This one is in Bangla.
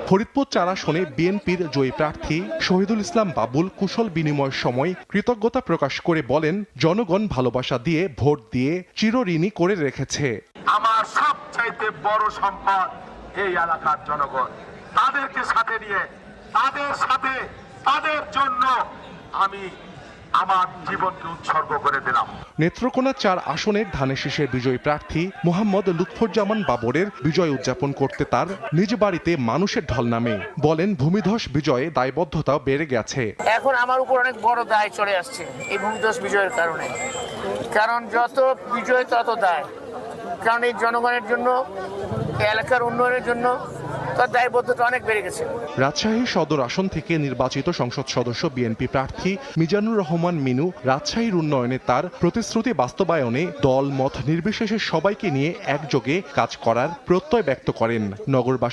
ফরিদপুর ৪ আসনে বিএনপির জয়ী প্রার্থী শহীদুল ইসলাম বাবুল কুশল বিনিময়ের সময় কৃতজ্ঞতা প্রকাশ করে বলেন, জনগণ ভালোবাসা দিয়ে ভোট দিয়ে চিরঋণী করে রেখেছে। আমার সবচাইতে বড় সম্পদ এই এলাকার জনগণ। তাদেরকে সাথে নিয়ে তাদের জন্য আমি আমার জীবনকে উৎসর্গ করে দিলাম। নেত্রকোনা ৪ আসনের ধানেশীষের বিজয়ী প্রার্থী মোহাম্মদ লুৎফুজ্জামান বাবরের বিজয় উদযাপন করতে তার নিজ বাড়িতে মানুষের ঢল নামে। বলেন, ভূমিধস বিজয়ে দায়বদ্ধতাও বেড়ে গেছে। এখন আমার উপর অনেক বড় দায় চলে আসছে এই ভূমিধস বিজয়ের কারণে। কারণ যত বিজয় তত দায়। কারণ এই জনগণের জন্য, এলাকার উন্নয়নের জন্য তার দায়বদ্ধতা অনেক বেড়ে গেছে। রাজশাহী সদর আসন থেকে নির্বাচিত সংসদ সদস্য বিএনপি প্রার্থী মিজানুর রহমান মিনু রাজশাহীর উন্নয়নে তার প্রতিশ্রুতি বাস্তবায়নে দল মত নির্বিশেষে সবাইকে নিয়ে একযোগে কাজ করার প্রত্যয় ব্যক্ত করেন। নগরবাসী